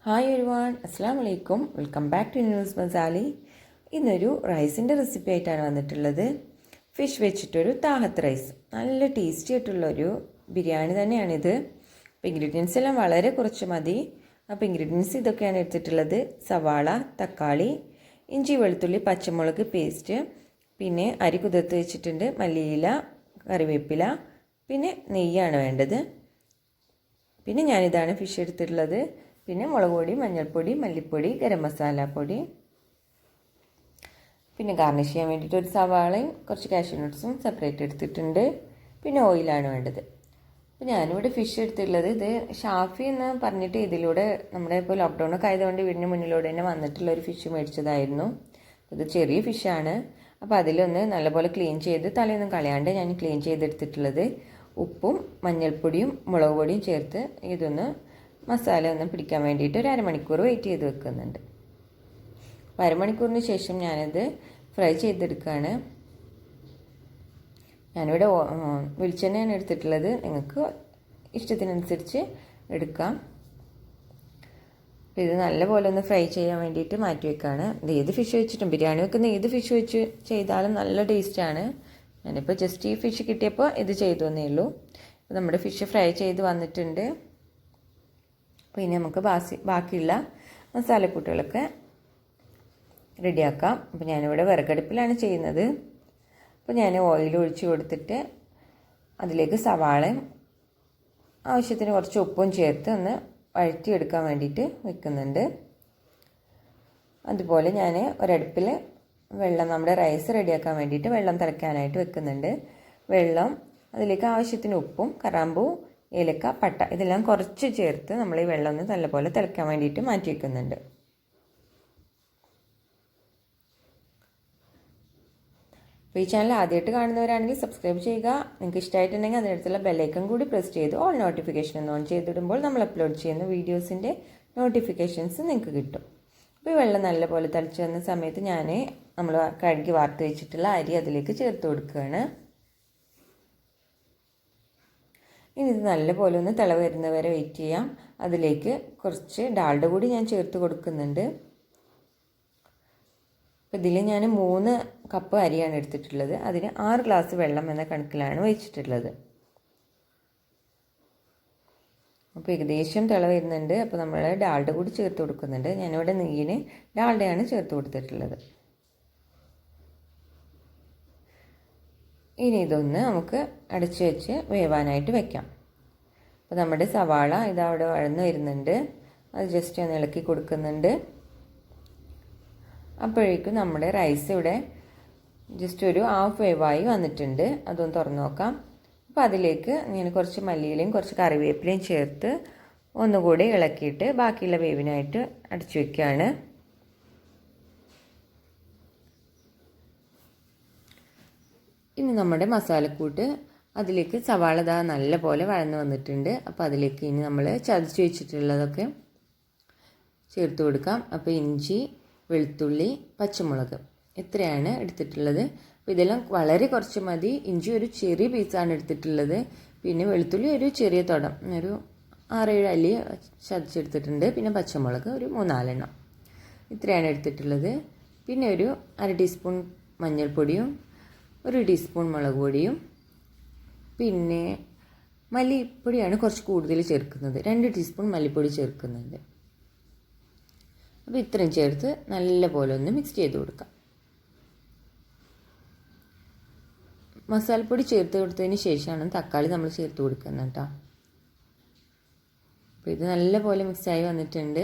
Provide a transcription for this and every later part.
Hi everyone, അസ്സാം വലൈക്കും. Welcome back to നിനോസ് മസാലി. ഇന്നൊരു റൈസിൻ്റെ റെസിപ്പി ആയിട്ടാണ് വന്നിട്ടുള്ളത്. ഫിഷ് വെച്ചിട്ടൊരു താഹത്ത് റൈസ്. നല്ല ടേസ്റ്റി ആയിട്ടുള്ളൊരു ബിരിയാണി തന്നെയാണിത്. അപ്പോൾ ഇൻഗ്രീഡിയൻസ് എല്ലാം വളരെ കുറച്ച് മതി. അപ്പോൾ ഇൻഗ്രീഡിയൻസ് ഇതൊക്കെയാണ് എടുത്തിട്ടുള്ളത്: സവാള, തക്കാളി, ഇഞ്ചി, വെളുത്തുള്ളി, പച്ചമുളക് പേസ്റ്റ്, പിന്നെ അരി കുതിർത്ത് വെച്ചിട്ടുണ്ട്, മല്ലിയില, കറിവേപ്പില, പിന്നെ നെയ്യാണ് വേണ്ടത്. പിന്നെ ഞാനിതാണ് ഫിഷ് എടുത്തിട്ടുള്ളത്. പിന്നെ മുളക് പൊടി, മഞ്ഞൾപ്പൊടി, മല്ലിപ്പൊടി, ഗരം മസാല പൊടി. പിന്നെ ഗാർണിഷ് ചെയ്യാൻ വേണ്ടിയിട്ട് ഒരു സവാളയും കുറച്ച് കാഷ്യൂ നട്ട്സും സെപ്പറേറ്റ് എടുത്തിട്ടുണ്ട്. പിന്നെ ഓയിലാണ് വേണ്ടത്. അപ്പോൾ ഞാനിവിടെ ഫിഷ് എടുത്തിട്ടുള്ളത് ഇത് ഷാഫി എന്ന് പറഞ്ഞിട്ട് ഇതിലൂടെ നമ്മുടെ ഇപ്പോൾ ലോക്ക്ഡൗണൊക്കെ ആയതുകൊണ്ട് വീടിന് മുന്നിലൂടെ തന്നെ വന്നിട്ടുള്ളൊരു ഫിഷ് മേടിച്ചതായിരുന്നു. ഇത് ചെറിയ ഫിഷാണ്. അപ്പോൾ അതിലൊന്ന് നല്ലപോലെ ക്ലീൻ ചെയ്ത് തലയൊന്നും കളയാണ്ട് ഞാൻ ക്ലീൻ ചെയ്തെടുത്തിട്ടുള്ളത്. ഉപ്പും മഞ്ഞൾപ്പൊടിയും മുളക് പൊടിയും ചേർത്ത് ഇതൊന്ന് മസാല ഒന്ന് പിടിക്കാൻ വേണ്ടിയിട്ട് ഒരു അരമണിക്കൂർ വെയിറ്റ് ചെയ്ത് വെക്കുന്നുണ്ട്. അപ്പോൾ അരമണിക്കൂറിന് ശേഷം ഞാനത് ഫ്രൈ ചെയ്തെടുക്കുകയാണ്. ഞാനിവിടെ വെളിച്ചെണ്ണയാണ് എടുത്തിട്ടുള്ളത്. നിങ്ങൾക്ക് ഇഷ്ടത്തിനനുസരിച്ച് എടുക്കാം. ഇത് നല്ലപോലെ ഒന്ന് ഫ്രൈ ചെയ്യാൻ വേണ്ടിയിട്ട് മാറ്റി വെക്കുകയാണ്. ഇത് ഏത് ഫിഷ് വെച്ചിട്ടും ബിരിയാണി വെക്കുന്ന ഏത് ഫിഷ് വെച്ച് ചെയ്താലും നല്ല ടേസ്റ്റാണ്. ഞാനിപ്പോൾ ജസ്റ്റ് ഈ ഫിഷ് കിട്ടിയപ്പോൾ ഇത് ചെയ്തു എന്നേ ഉള്ളൂ. അപ്പോൾ നമ്മുടെ ഫിഷ് ഫ്രൈ ചെയ്ത് വന്നിട്ടുണ്ട്. പിന്നെ നമുക്ക് ബാക്കിയുള്ള മസാലക്കൂട്ടുകളൊക്കെ റെഡിയാക്കാം. അപ്പോൾ ഞാനിവിടെ വിറകടുപ്പിലാണ് ചെയ്യുന്നത്. അപ്പോൾ ഞാൻ ഓയിൽ ഒഴിച്ച് കൊടുത്തിട്ട് അതിലേക്ക് സവാളയും ആവശ്യത്തിന് കുറച്ച് ഉപ്പും ചേർത്ത് ഒന്ന് വഴറ്റിയെടുക്കാൻ വേണ്ടിയിട്ട് വെക്കുന്നുണ്ട്. അതുപോലെ ഞാൻ ഒരടുപ്പിൽ വെള്ളം, നമ്മുടെ റൈസ് റെഡിയാക്കാൻ വേണ്ടിയിട്ട് വെള്ളം തിളയ്ക്കാനായിട്ട് വെക്കുന്നുണ്ട്. വെള്ളം, അതിലേക്ക് ആവശ്യത്തിന് ഉപ്പും കറാമ്പൂ, ഏലക്ക, പട്ട ഇതെല്ലാം കുറച്ച് ചേർത്ത് നമ്മൾ ഈ വെള്ളം ഒന്ന് നല്ലപോലെ തിളയ്ക്കാൻ വേണ്ടിയിട്ട് മാറ്റി വയ്ക്കുന്നുണ്ട്. അപ്പോൾ ഈ ചാനൽ ആദ്യമായിട്ട് കാണുന്നവരാണെങ്കിൽ സബ്സ്ക്രൈബ് ചെയ്യുക. നിങ്ങൾക്ക് ഇഷ്ടമായിട്ടുണ്ടെങ്കിൽ അതിനടുത്തുള്ള ബെല്ലൈക്കൺ കൂടി പ്രസ് ചെയ്ത് ഓൾ നോട്ടിഫിക്കേഷൻ ഓൺ ചെയ്തിടുമ്പോൾ നമ്മൾ അപ്ലോഡ് ചെയ്യുന്ന വീഡിയോസിൻ്റെ നോട്ടിഫിക്കേഷൻസ് നിങ്ങൾക്ക് കിട്ടും. അപ്പോൾ ഈ വെള്ളം നല്ലപോലെ തിളച്ച് വന്ന സമയത്ത് നമ്മൾ കഴുകി വാർത്ത് വെച്ചിട്ടുള്ള അരി അതിലേക്ക് ചേർത്ത് കൊടുക്കുകയാണ്. ഇനി ഇത് നല്ലപോലെ ഒന്ന് തിള വരുന്നവരെ വെയിറ്റ് ചെയ്യാം. അതിലേക്ക് കുറച്ച് ഡാൽഡ കൂടി ഞാൻ ചേർത്ത് കൊടുക്കുന്നുണ്ട്. അപ്പോൾ ഇതിൽ ഞാൻ 3 കപ്പ് അരിയാണ് എടുത്തിട്ടുള്ളത്. അതിന് 6 ഗ്ലാസ് വെള്ളം എന്ന കണക്കിലാണ് വെച്ചിട്ടുള്ളത്. അപ്പോൾ ഏകദേശം തിള വരുന്നുണ്ട്. അപ്പോൾ നമ്മൾ ഡാൽഡ കൂടി ചേർത്ത് കൊടുക്കുന്നുണ്ട്. ഞാനിവിടെ നെയ്യിന് ഡാൽഡയാണ് ചേർത്ത് കൊടുത്തിട്ടുള്ളത്. ഇനി ഇതൊന്ന് നമുക്ക് അടച്ചു വെച്ച് വേവാനായിട്ട് വെക്കാം. അപ്പോൾ നമ്മുടെ സവാള ഇതവിടെ വഴന്ന് വരുന്നുണ്ട്. അത് ജസ്റ്റ് ഒന്ന് ഇളക്കി കൊടുക്കുന്നുണ്ട്. അപ്പോഴേക്കും നമ്മുടെ റൈസ് ഇവിടെ ജസ്റ്റ് ഒരു ഹാഫ് വേവായി വന്നിട്ടുണ്ട്. അതൊന്ന് തുറന്ന് നോക്കാം. അപ്പോൾ അതിലേക്ക് ഞാൻ കുറച്ച് മല്ലിയിലയും കുറച്ച് കറിവേപ്പിലയും ചേർത്ത് ഒന്നുകൂടി ഇളക്കിയിട്ട് ബാക്കിയുള്ള വേവിനായിട്ട് അടച്ചു വയ്ക്കുകയാണ്. ഇനി നമ്മുടെ മസാലക്കൂട്ട് അതിലേക്ക് സവാള നല്ല പോലെ വഴന്ന് വന്നിട്ടുണ്ട്. അപ്പോൾ അതിലേക്ക് ഇനി നമ്മൾ ചതച്ച് വെച്ചിട്ടുള്ളതൊക്കെ ചേർത്ത് കൊടുക്കാം. അപ്പോൾ ഇഞ്ചി, വെളുത്തുള്ളി, പച്ചമുളക് ഇത്രയാണ് എടുത്തിട്ടുള്ളത്. അപ്പോൾ ഇതെല്ലാം വളരെ കുറച്ച് മതി. ഇഞ്ചി ഒരു ചെറിയ പീസാണ് എടുത്തിട്ടുള്ളത്. പിന്നെ വെളുത്തുള്ളി ഒരു ചെറിയ തുടം, ഒരു 6-7 അല്ലി ചതച്ചെടുത്തിട്ടുണ്ട്. പിന്നെ പച്ചമുളക് ഒരു 3-4 എണ്ണം ഇത്രയാണ് എടുത്തിട്ടുള്ളത്. പിന്നെ ഒരു 1/2 ടീസ്പൂൺ മഞ്ഞൾപ്പൊടിയും 1 ടീസ്പൂൺ മുളക് പൊടിയും പിന്നെ മല്ലിപ്പൊടിയാണ് കുറച്ച് കൂടുതൽ ചേർക്കുന്നത്. 2 ടീസ്പൂൺ മല്ലിപ്പൊടി ചേർക്കുന്നുണ്ട്. അപ്പോൾ ഇത്രയും ചേർത്ത് നല്ലപോലെ ഒന്ന് മിക്സ് ചെയ്ത് കൊടുക്കാം. മസാലപ്പൊടി ചേർത്ത് കൊടുത്തതിന് ശേഷമാണ് തക്കാളി നമ്മൾ ചേർത്ത് കൊടുക്കുന്നത് കേട്ടോ. അപ്പോൾ ഇത് നല്ലപോലെ മിക്സായി വന്നിട്ടുണ്ട്.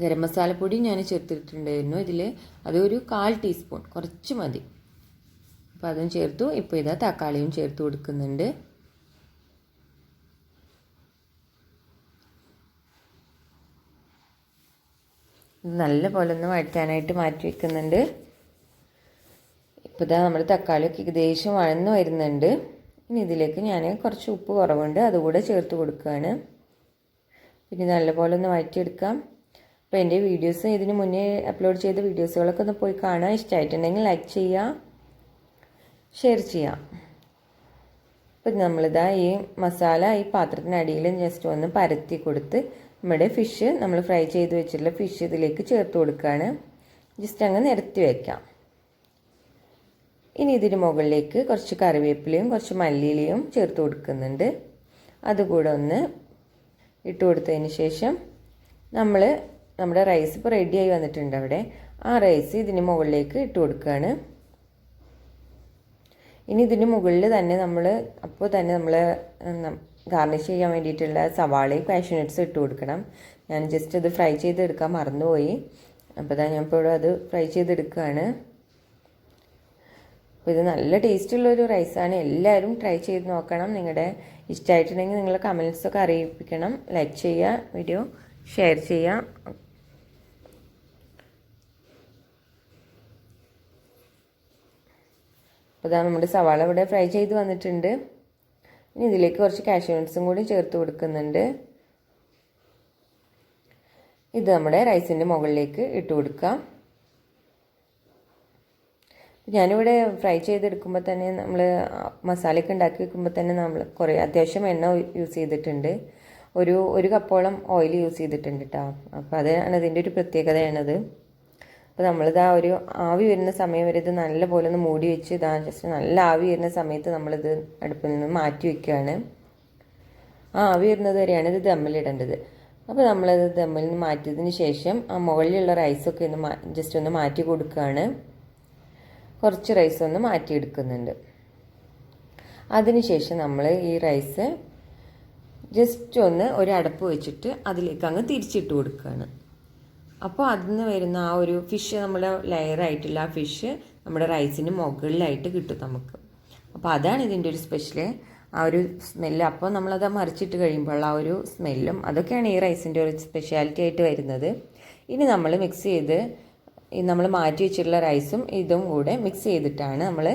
ഗരം മസാലപ്പൊടി ഞാൻ ചേർത്തിട്ടുണ്ടായിരുന്നു ഇതിൽ. അതൊരു 1/4 ടീസ്പൂൺ, കുറച്ച് മതി. അപ്പോൾ അതും ചേർത്തു. ഇപ്പോൾ ഇതാ തക്കാളിയും ചേർത്ത് കൊടുക്കുന്നുണ്ട്. ഇത് നല്ലപോലെ ഒന്ന് വഴറ്റാനായിട്ട് മാറ്റി വയ്ക്കുന്നുണ്ട്. ഇപ്പോൾ ഇതാ നമ്മുടെ തക്കാളിയൊക്കെ ഏകദേശം വഴന്ന് വരുന്നുണ്ട്. ഇനി ഇതിലേക്ക് ഞാൻ കുറച്ച് ഉപ്പ് കുറവുണ്ട്, അതുകൂടെ ചേർത്ത് കൊടുക്കുകയാണ്. പിന്നെ നല്ലപോലെ ഒന്ന് വഴറ്റിയെടുക്കാം. അപ്പോൾ എൻ്റെ വീഡിയോസ് ഇതിന് മുന്നേ അപ്ലോഡ് ചെയ്ത വീഡിയോസുകളൊക്കെ ഒന്ന് പോയി കാണുക. ഇഷ്ടമായിട്ടുണ്ടെങ്കിൽ ലൈക്ക് ചെയ്യുക. ഷെയർ ചെയ്യാം. അപ്പം നമ്മളിതാ ഈ മസാല ഈ പാത്രത്തിനടിയിൽ ജസ്റ്റ് ഒന്ന് പരത്തി കൊടുത്ത് നമ്മുടെ ഫിഷ് നമ്മൾ ഫ്രൈ ചെയ്ത് വെച്ചിട്ടുള്ള ഫിഷ് ഇതിലേക്ക് ചേർത്ത് കൊടുക്കുകയാണ്. ജസ്റ്റ് അങ്ങ് നിരത്തി വയ്ക്കാം. ഇനി ഇതിന് മുകളിലേക്ക് കുറച്ച് കറിവേപ്പിലയും കുറച്ച് മല്ലിയിലയും ചേർത്ത് കൊടുക്കുന്നുണ്ട്. അതുകൂടെ ഒന്ന് ഇട്ട് കൊടുത്തതിന് ശേഷം നമ്മുടെ റൈസ് ഇപ്പോൾ റെഡിയായി വന്നിട്ടുണ്ട്. അവിടെ ആ റൈസ് ഇതിന് മുകളിലേക്ക് ഇട്ട് കൊടുക്കുകയാണ്. ഇനി ഇതിന് മുകളിൽ തന്നെ നമ്മൾ ഗാർണിഷ് ചെയ്യാൻ വേണ്ടിയിട്ടുള്ള സവാളയും കാഷ്യൂ നട്ട്സ് ഇട്ട് കൊടുക്കണം. ഞാൻ ജസ്റ്റ് അത് ഫ്രൈ ചെയ്തെടുക്കാൻ മറന്നുപോയി. അപ്പോൾ ഞാനിപ്പോൾ അത് ഫ്രൈ ചെയ്തെടുക്കുകയാണ്. അപ്പോൾ ഇത് നല്ല ടേസ്റ്റുള്ളൊരു റൈസാണ്. എല്ലാവരും ട്രൈ ചെയ്ത് നോക്കണം. നിങ്ങളുടെ ഇഷ്ടമായിട്ടുണ്ടെങ്കിൽ നിങ്ങൾ കമൻറ്റ്സൊക്കെ അറിയിപ്പിക്കണം. ലൈക്ക് ചെയ്യുക, വീഡിയോ ഷെയർ ചെയ്യുക. അപ്പോൾ നമ്മുടെ സവാള ഇവിടെ ഫ്രൈ ചെയ്ത് വന്നിട്ടുണ്ട്. ഇനി ഇതിലേക്ക് കുറച്ച് കാഷ്യൂ നട്ട്സും കൂടി ചേർത്ത് കൊടുക്കുന്നുണ്ട്. ഇത് നമ്മുടെ റൈസിൻ്റെ മുകളിലേക്ക് ഇട്ട് കൊടുക്കാം. ഞാനിവിടെ ഫ്രൈ ചെയ്തെടുക്കുമ്പോൾ തന്നെ നമ്മൾ മസാലയൊക്കെ ഉണ്ടാക്കി വെക്കുമ്പോൾ തന്നെ നമ്മൾ അത്യാവശ്യം എണ്ണ യൂസ് ചെയ്തിട്ടുണ്ട്. ഒരു കപ്പോളം ഓയിൽ യൂസ് ചെയ്തിട്ടുണ്ട് കേട്ടോ. അപ്പോൾ അതാണ് ഇതിൻ്റെ ഒരു പ്രത്യേകതയാണത്. അപ്പോൾ നമ്മളിതാ ഒരു ആവി വരുന്ന സമയം വരെ ഇത് നല്ലപോലെ ഒന്ന് മൂടി വെച്ച് ജസ്റ്റ് നല്ല ആവി വരുന്ന സമയത്ത് നമ്മളിത് അടുപ്പിൽ നിന്ന് മാറ്റി വയ്ക്കുകയാണ്. ആ ആവി വരുന്നത് വരെയാണ് ഇത് ദമ്മിലിടേണ്ടത്. അപ്പോൾ നമ്മളത് ദമ്മിൽ നിന്ന് മാറ്റിയതിന് ശേഷം ആ മുകളിലുള്ള റൈസൊക്കെ ജസ്റ്റ് ഒന്ന് മാറ്റി കൊടുക്കുകയാണ്. കുറച്ച് റൈസ് ഒന്ന് മാറ്റിയെടുക്കുന്നുണ്ട്. അതിനുശേഷം നമ്മൾ ഈ റൈസ് ജസ്റ്റ് ഒന്ന് ഒരു അടപ്പ് വെച്ചിട്ട് അതിലേക്ക് അങ്ങ് തിരിച്ചിട്ട് കൊടുക്കുകയാണ്. അപ്പോൾ അതിൽ നിന്ന് വരുന്ന ആ ഒരു ഫിഷ് നമ്മുടെ ലെയറായിട്ടുള്ള ആ ഫിഷ് നമ്മുടെ റൈസിന് മുകളിലായിട്ട് കിട്ടും നമുക്ക്. അപ്പോൾ അതാണ് ഇതിൻ്റെ ഒരു സ്പെഷ്യൽ, ആ ഒരു സ്മെല്ല്. അപ്പോൾ നമ്മളത് മറിച്ചിട്ട് കഴിയുമ്പോൾ ആ ഒരു സ്മെല്ലും അതൊക്കെയാണ് ഈ റൈസിൻ്റെ ഒരു സ്പെഷ്യാലിറ്റി ആയിട്ട് വരുന്നത്. ഇനി നമ്മൾ മിക്സ് ചെയ്ത് നമ്മൾ മാറ്റി വെച്ചിട്ടുള്ള റൈസും ഇതും കൂടെ മിക്സ് ചെയ്തിട്ടാണ് നമ്മൾ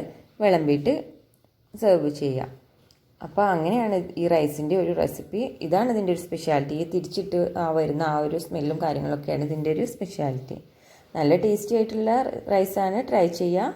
വിളമ്പിയിട്ട് സെർവ് ചെയ്യുക. അപ്പോൾ അങ്ങനെയാണ് ഈ റൈസിൻ്റെ ഒരു റെസിപ്പി. ഇതാണ് ഇതിൻ്റെ ഒരു സ്പെഷ്യാലിറ്റി. തിരിച്ചിട്ട് വരുന്ന ആ ഒരു സ്മെല്ലും കാര്യങ്ങളൊക്കെയാണ് ഇതിൻ്റെ ഒരു സ്പെഷ്യാലിറ്റി. നല്ല ടേസ്റ്റി ആയിട്ടുള്ള റൈസാണ്. ട്രൈ ചെയ്യുക.